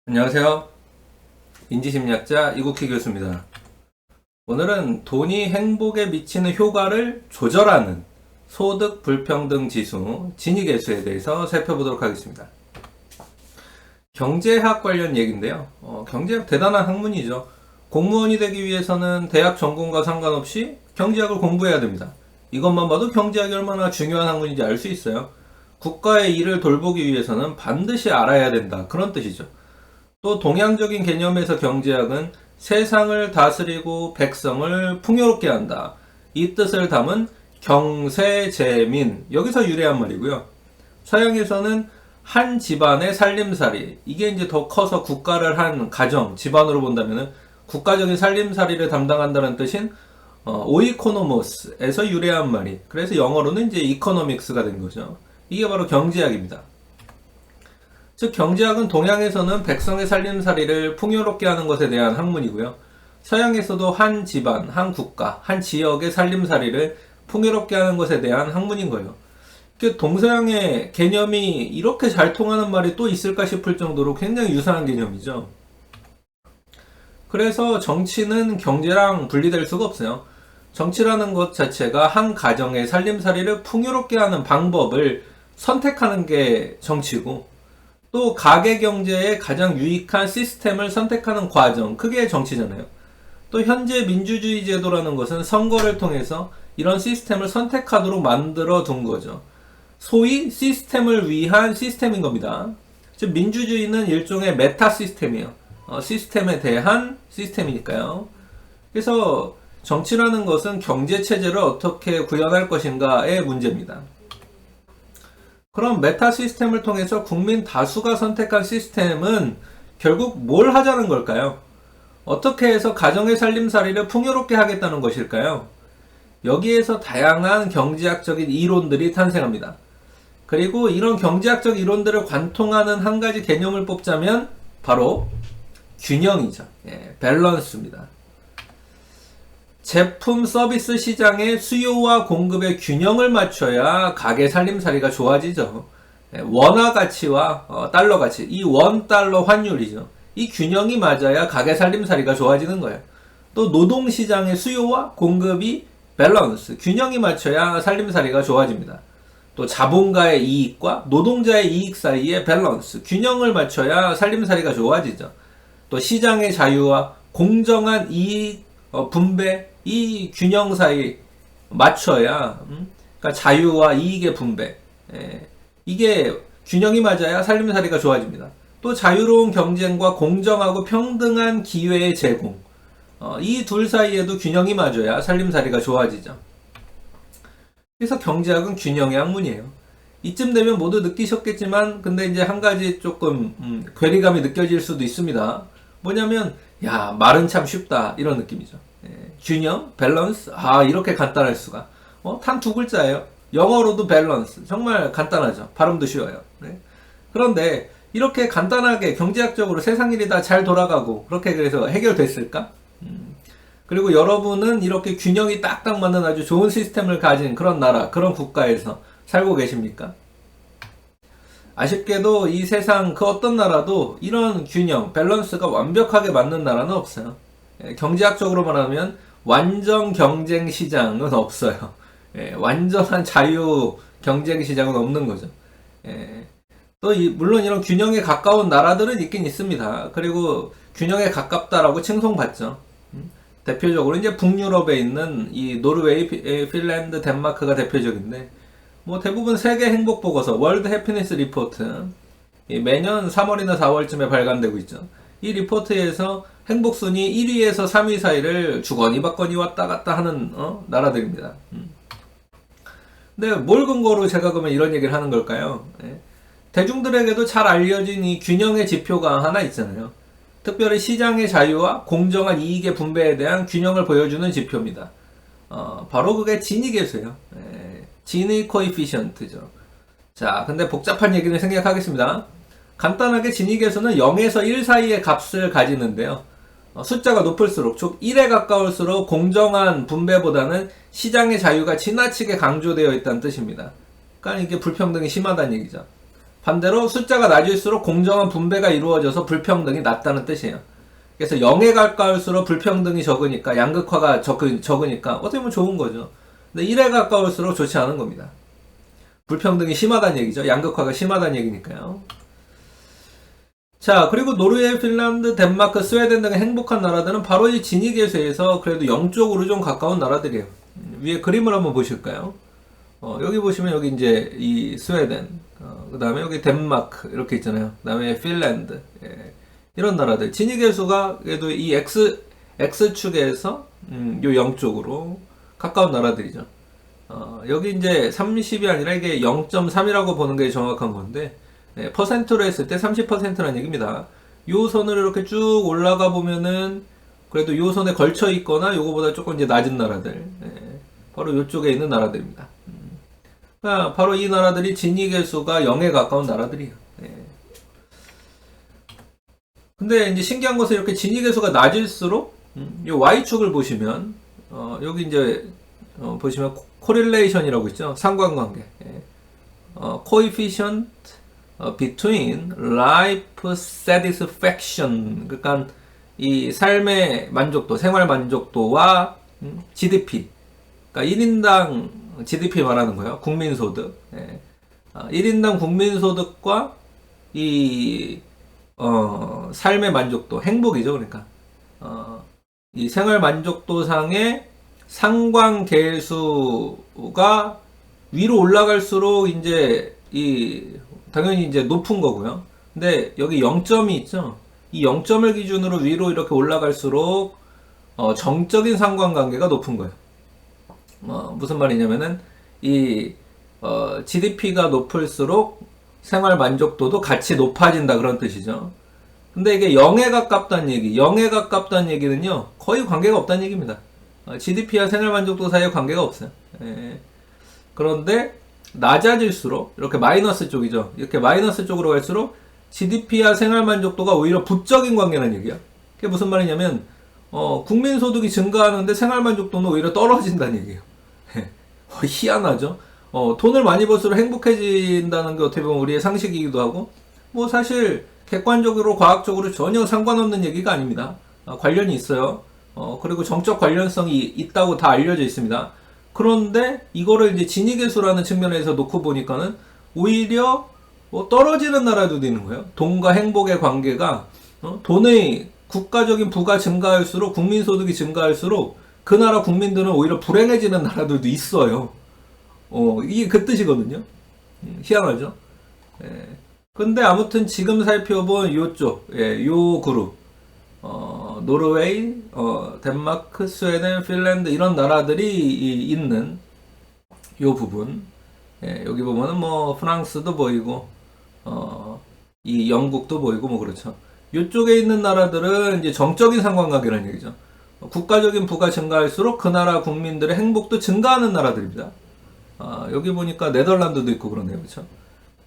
안녕하세요. 인지심리학자 이국희 교수입니다. 오늘은 돈이 행복에 미치는 효과를 조절하는 소득 불평등 지수 지니계수에 대해서 살펴보도록 하겠습니다. 경제학 관련 얘기인데요. 경제학 대단한 학문이죠. 공무원이 되기 위해서는 대학 전공과 상관없이 경제학을 공부해야 됩니다. 이것만 봐도 경제학이 얼마나 중요한 학문인지 알 수 있어요. 국가의 일을 돌보기 위해서는 반드시 알아야 된다. 그런 뜻이죠. 또 동양적인 개념에서 경제학은 세상을 다스리고 백성을 풍요롭게 한다. 이 뜻을 담은 경세재민, 여기서 유래한 말이고요. 서양에서는 한 집안의 살림살이, 이게 이제 더 커서 국가를 한 가정, 집안으로 본다면 국가적인 살림살이를 담당한다는 뜻인 오이코노모스에서 유래한 말이, 그래서 영어로는 이제 이코노믹스가 된 거죠. 이게 바로 경제학입니다. 즉 경제학은 동양에서는 백성의 살림살이를 풍요롭게 하는 것에 대한 학문이고요. 서양에서도 한 집안, 한 국가, 한 지역의 살림살이를 풍요롭게 하는 것에 대한 학문인 거예요. 동서양의 개념이 이렇게 잘 통하는 말이 또 있을까 싶을 정도로 굉장히 유사한 개념이죠. 그래서 정치는 경제랑 분리될 수가 없어요. 정치라는 것 자체가 한 가정의 살림살이를 풍요롭게 하는 방법을 선택하는 게 정치고, 또 가계경제에 가장 유익한 시스템을 선택하는 과정, 그게 정치잖아요. 또 현재 민주주의 제도라는 것은 선거를 통해서 이런 시스템을 선택하도록 만들어 둔 거죠. 소위 시스템을 위한 시스템인 겁니다. 즉 민주주의는 일종의 메타 시스템이에요. 시스템에 대한 시스템이니까요. 그래서 정치라는 것은 경제체제를 어떻게 구현할 것인가의 문제입니다. 그럼 메타 시스템을 통해서 국민 다수가 선택한 시스템은 결국 뭘 하자는 걸까요? 어떻게 해서 가정의 살림살이를 풍요롭게 하겠다는 것일까요? 여기에서 다양한 경제학적인 이론들이 탄생합니다. 그리고 이런 경제학적 이론들을 관통하는 한 가지 개념을 뽑자면 바로 균형이죠. 밸런스입니다. 제품 서비스 시장의 수요와 공급의 균형을 맞춰야 가게 살림살이가 좋아지죠. 원화 가치와 달러 가치, 이 원 달러 환율이죠. 이 균형이 맞아야 가게 살림살이가 좋아지는 거예요. 또 노동 시장의 수요와 공급이 밸런스, 균형이 맞춰야 살림살이가 좋아집니다. 또 자본가의 이익과 노동자의 이익 사이의 밸런스, 균형을 맞춰야 살림살이가 좋아지죠. 또 시장의 자유와 공정한 이익 분배, 이 균형 사이 맞춰야, 그러니까 자유와 이익의 분배, 이게 균형이 맞아야 살림살이가 좋아집니다. 또 자유로운 경쟁과 공정하고 평등한 기회의 제공, 이 둘 사이에도 균형이 맞아야 살림살이가 좋아지죠. 그래서 경제학은 균형의 학문이에요. 이쯤 되면 모두 느끼셨겠지만, 근데 이제 한 가지 조금 괴리감이 느껴질 수도 있습니다. 뭐냐면, 야, 말은 참 쉽다, 이런 느낌이죠. 균형, 밸런스, 이렇게 간단할 수가. 단 두 글자예요. 영어로도 밸런스, 정말 간단하죠. 발음도 쉬워요. 그런데 이렇게 간단하게 경제학적으로 세상 일이 다 잘 돌아가고 그렇게 그래서 해결됐을까? 그리고 여러분은 이렇게 균형이 딱딱 맞는 아주 좋은 시스템을 가진 그런 나라, 그런 국가에서 살고 계십니까? 아쉽게도 이 세상 그 어떤 나라도 이런 균형, 밸런스가 완벽하게 맞는 나라는 없어요. 경제학적으로 말하면 완전 경쟁 시장은 없어요. 완전한 자유 경쟁 시장은 없는 거죠. 또 물론 이런 균형에 가까운 나라들은 있긴 있습니다. 그리고 균형에 가깝다라고 칭송받죠. 대표적으로 이제 북유럽에 있는 이 노르웨이, 핀란드, 덴마크가 대표적인데, 뭐 대부분 세계 행복 보고서 월드 해피니스 리포트 매년 3월이나 4월쯤에 발간되고 있죠. 이 리포트에서 행복순위 1위에서 3위 사이를 주거니 받거니 왔다 갔다 하는 나라들입니다. 근데 뭘 근거로 제가 그러면 이런 얘기를 하는 걸까요? 대중들에게도 잘 알려진 이 균형의 지표가 하나 있잖아요. 특별히 시장의 자유와 공정한 이익의 분배에 대한 균형을 보여주는 지표입니다. 바로 그게 지니계수예요. 지니 코에피션트죠. 자, 근데 복잡한 얘기는 생략하겠습니다. 간단하게 지니계수는 0에서 1 사이의 값을 가지는데요. 숫자가 높을수록, 즉 1에 가까울수록 공정한 분배보다는 시장의 자유가 지나치게 강조되어 있다는 뜻입니다. 그러니까 이게 불평등이 심하다는 얘기죠. 반대로 숫자가 낮을수록 공정한 분배가 이루어져서 불평등이 낮다는 뜻이에요. 그래서 0에 가까울수록 불평등이 적으니까, 양극화가 적으니까 어떻게 보면 좋은 거죠. 근데 1에 가까울수록 좋지 않은 겁니다. 불평등이 심하다는 얘기죠. 양극화가 심하다는 얘기니까요. 자, 그리고 노르웨이, 핀란드, 덴마크, 스웨덴 등의 행복한 나라들은 바로 이 진위계수에서 그래도 0쪽으로 좀 가까운 나라들이에요. 위에 그림을 한번 보실까요? 여기 보시면 여기 이제 이 스웨덴, 그 다음에 여기 덴마크 이렇게 있잖아요. 그 다음에 핀란드, 예, 이런 나라들. 진위계수가 그래도 이 X축에서 요 0쪽으로 가까운 나라들이죠. 여기 이제 30이 아니라 이게 0.3이라고 보는 게 정확한 건데, 네, 퍼센트로 했을 때 30%라는 얘기입니다. 요 선을 이렇게 쭉 올라가 보면은 그래도 요 선에 걸쳐 있거나 요거보다 조금 이제 낮은 나라들, 네, 바로 요쪽에 있는 나라들입니다. 그러니까 바로 이 나라들이 진위계수가 0에 가까운 나라들이에요. 네. 근데 이제 신기한 것은 이렇게 진위계수가 낮을수록 요 Y축을 보시면 여기 이제 보시면 코릴레이션이라고 있죠. 상관관계. 예. coefficient between life satisfaction, 그러니까 이 삶의 만족도, 생활 만족도와 GDP, 그러니까 1인당 GDP 말하는 거예요. 국민소득. 예. 1인당 국민소득과 이 삶의 만족도, 행복이죠. 그러니까 이 생활 만족도상의 상관계수가 위로 올라갈수록 이제 당연히 이제 높은 거고요. 근데 여기 0점이 있죠. 이 0점을 기준으로 위로 이렇게 올라갈수록 정적인 상관관계가 높은 거예요. 무슨 말이냐면은 이 GDP가 높을수록 생활 만족도도 같이 높아진다 그런 뜻이죠. 근데 이게 0에 가깝다는 얘기, 0에 가깝다는 얘기는요, 거의 관계가 없다는 얘기입니다. GDP와 생활 만족도 사이에 관계가 없어요. 예. 그런데 낮아질수록, 이렇게 마이너스 쪽이죠. 이렇게 마이너스 쪽으로 갈수록 GDP와 생활 만족도가 오히려 부적인 관계라는 얘기야. 그게 무슨 말이냐면, 국민소득이 증가하는데 생활 만족도는 오히려 떨어진다는 얘기예요. 희한하죠? 돈을 많이 벌수록 행복해진다는 게 어떻게 보면 우리의 상식이기도 하고, 뭐 사실 객관적으로 과학적으로 전혀 상관없는 얘기가 아닙니다. 관련이 있어요. 그리고 정적 관련성이 있다고 다 알려져 있습니다. 그런데 이거를 이제 진위계수라는 측면에서 놓고 보니까는 오히려 뭐 떨어지는 나라도 있는 거예요. 돈과 행복의 관계가 돈의 국가적인 부가 증가할수록, 국민소득이 증가할수록 그 나라 국민들은 오히려 불행해지는 나라들도 있어요. 이게 그 뜻이거든요. 희한하죠? 예. 근데 아무튼 지금 살펴본 요쪽, 예, 요 그룹, 노르웨이, 덴마크, 스웨덴, 핀란드 이런 나라들이 있는 요 부분, 예, 여기 보면은 뭐 프랑스도 보이고, 이 영국도 보이고 뭐 그렇죠. 요쪽에 있는 나라들은 이제 정적인 상관관계라는 얘기죠. 국가적인 부가 증가할수록 그 나라 국민들의 행복도 증가하는 나라들입니다. 여기 보니까 네덜란드도 있고 그러네요, 그렇죠?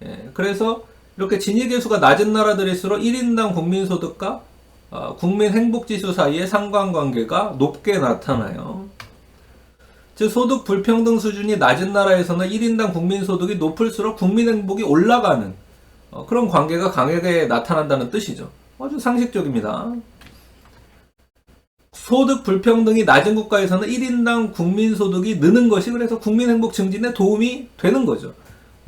예, 그래서 이렇게 진위계수가 낮은 나라들일수록 1인당 국민소득과 국민 행복지수 사이의 상관관계가 높게 나타나요. 즉 소득 불평등 수준이 낮은 나라에서는 1인당 국민소득이 높을수록 국민 행복이 올라가는 그런 관계가 강하게 나타난다는 뜻이죠. 아주 상식적입니다. 소득 불평등이 낮은 국가에서는 1인당 국민소득이 느는 것이 그래서 국민 행복 증진에 도움이 되는 거죠.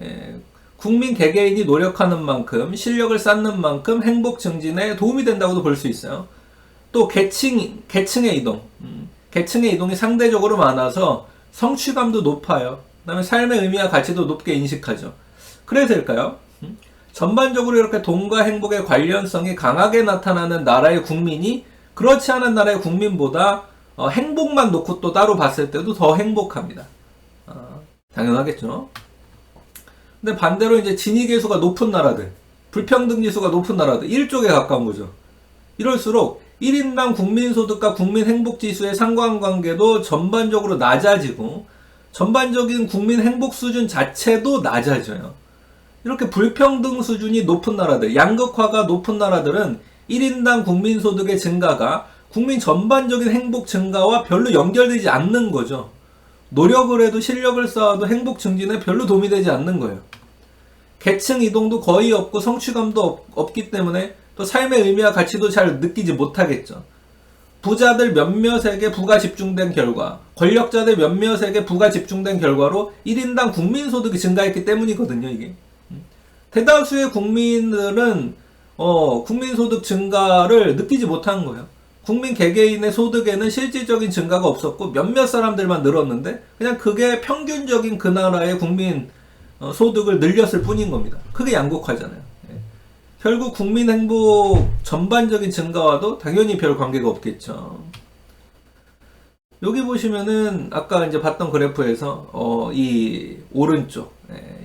예, 국민 개개인이 노력하는 만큼, 실력을 쌓는 만큼 행복 증진에 도움이 된다고도 볼 수 있어요. 또 계층의 이동, 계층의 이동이 상대적으로 많아서 성취감도 높아요. 그 다음에 삶의 의미와 가치도 높게 인식하죠. 그래서일까요? 전반적으로 이렇게 돈과 행복의 관련성이 강하게 나타나는 나라의 국민이 그렇지 않은 나라의 국민보다 행복만 놓고 또 따로 봤을 때도 더 행복합니다. 당연하겠죠. 근데 반대로 이제 진위계수가 높은 나라들, 불평등지수가 높은 나라들, 1쪽에 가까운 거죠. 이럴수록 1인당 국민소득과 국민행복지수의 상관관계도 전반적으로 낮아지고 전반적인 국민 행복 수준 자체도 낮아져요. 이렇게 불평등 수준이 높은 나라들, 양극화가 높은 나라들은 1인당 국민소득의 증가가 국민 전반적인 행복 증가와 별로 연결되지 않는 거죠. 노력을 해도 실력을 쌓아도 행복 증진에 별로 도움이 되지 않는 거예요. 계층 이동도 거의 없고 성취감도 없기 때문에 또 삶의 의미와 가치도 잘 느끼지 못하겠죠. 부자들 몇몇에게 부가 집중된 결과, 권력자들 몇몇에게 부가 집중된 결과로 1인당 국민소득이 증가했기 때문이거든요, 이게. 대다수의 국민들은 국민소득 증가를 느끼지 못한 거예요. 국민 개개인의 소득에는 실질적인 증가가 없었고 몇몇 사람들만 늘었는데 그냥 그게 평균적인 그 나라의 국민 소득을 늘렸을 뿐인 겁니다. 그게 양극화잖아요. 예. 결국 국민 행복 전반적인 증가와도 당연히 별 관계가 없겠죠. 여기 보시면은 아까 이제 봤던 그래프에서 이 오른쪽,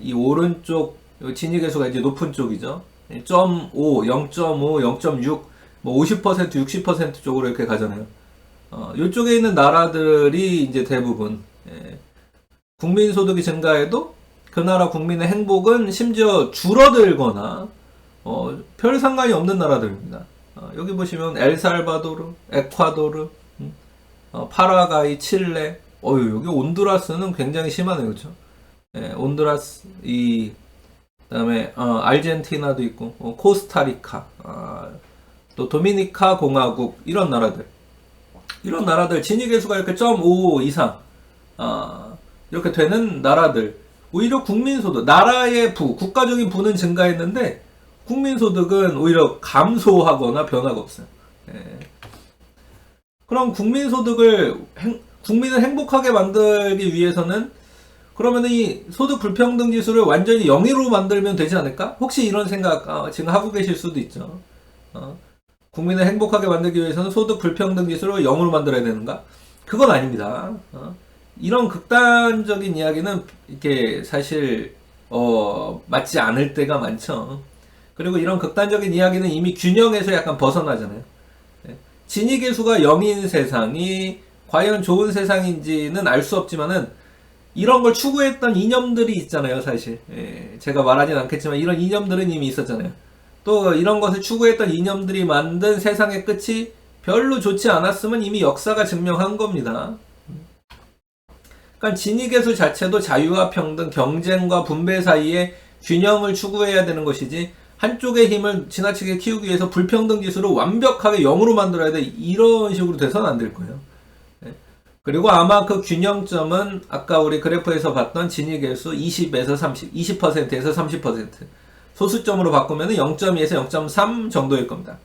이 오른쪽 진위계수가 이제 높은 쪽이죠. 0.5, 0.5, 0.6, 뭐 50%, 60% 쪽으로 이렇게 가잖아요. 이쪽에 있는 나라들이 이제 대부분 국민 소득이 증가해도 그 나라 국민의 행복은 심지어 줄어들거나 별 상관이 없는 나라들입니다. 여기 보시면 엘살바도르, 에콰도르, 파라과이, 칠레, 여기 온두라스는 굉장히 심하네요, 그렇죠? 온두라스, 그다음에 아르헨티나도 있고, 코스타리카, 또 도미니카 공화국 이런 나라들 진위계수가 이렇게 0.5 이상 이렇게 되는 나라들 오히려 국민소득, 나라의 국가적인 부는 증가했는데 국민소득은 오히려 감소하거나 변화가 없어요. 그럼 국민소득을 국민을 행복하게 만들기 위해서는 그러면 이 소득 불평등 지수를 완전히 0으로 만들면 되지 않을까? 혹시 이런 생각 지금 하고 계실 수도 있죠. 국민을 행복하게 만들기 위해서는 소득 불평등 지수를 0으로 만들어야 되는가? 그건 아닙니다. 이런 극단적인 이야기는 이렇게 사실 맞지 않을 때가 많죠. 그리고 이런 극단적인 이야기는 이미 균형에서 약간 벗어나잖아요. 진위계수가 0인 세상이 과연 좋은 세상인지는 알 수 없지만은 이런 걸 추구했던 이념들이 있잖아요, 사실. 제가 말하진 않겠지만 이런 이념들은 이미 있었잖아요. 또 이런 것을 추구했던 이념들이 만든 세상의 끝이 별로 좋지 않았으면 이미 역사가 증명한 겁니다. 그러니까 진위계수 자체도 자유와 평등, 경쟁과 분배 사이에 균형을 추구해야 되는 것이지 한쪽의 힘을 지나치게 키우기 위해서 불평등 지수를 완벽하게 0으로 만들어야 돼. 이런 식으로 돼서는 안 될 거예요. 그리고 아마 그 균형점은 아까 우리 그래프에서 봤던 진위계수 20에서 30, 20%에서 30%. 소수점으로 바꾸면 0.2에서 0.3 정도일 겁니다.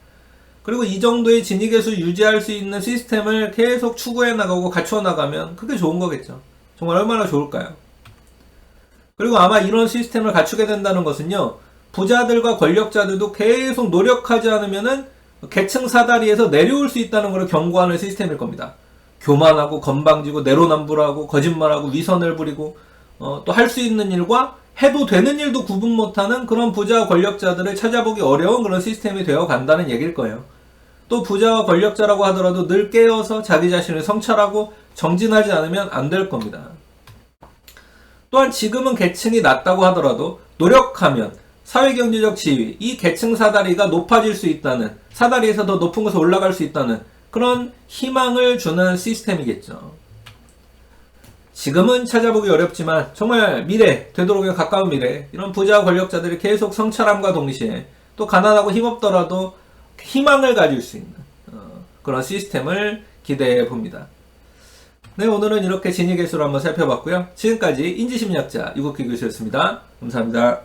그리고 이 정도의 진위계수 유지할 수 있는 시스템을 계속 추구해 나가고 갖춰 나가면 그게 좋은 거겠죠. 정말 얼마나 좋을까요? 그리고 아마 이런 시스템을 갖추게 된다는 것은요, 부자들과 권력자들도 계속 노력하지 않으면은 계층 사다리에서 내려올 수 있다는 것을 경고하는 시스템일 겁니다. 교만하고 건방지고 내로남불하고 거짓말하고 위선을 부리고 또 할 수 있는 일과 해도 되는 일도 구분 못하는 그런 부자와 권력자들을 찾아보기 어려운 그런 시스템이 되어 간다는 얘기일 거예요. 또 부자와 권력자라고 하더라도 늘 깨어서 자기 자신을 성찰하고 정진하지 않으면 안 될 겁니다. 또한 지금은 계층이 낮다고 하더라도 노력하면 사회경제적 지위, 이 계층 사다리가 높아질 수 있다는, 사다리에서 더 높은 곳에 올라갈 수 있다는 그런 희망을 주는 시스템이겠죠. 지금은 찾아보기 어렵지만 정말 미래, 되도록이면 가까운 미래, 이런 부자와 권력자들이 계속 성찰함과 동시에 또 가난하고 힘없더라도 희망을 가질 수 있는 그런 시스템을 기대해 봅니다. 네, 오늘은 이렇게 진위계수를 한번 살펴봤고요. 지금까지 인지심리학자 유국기 교수였습니다. 감사합니다.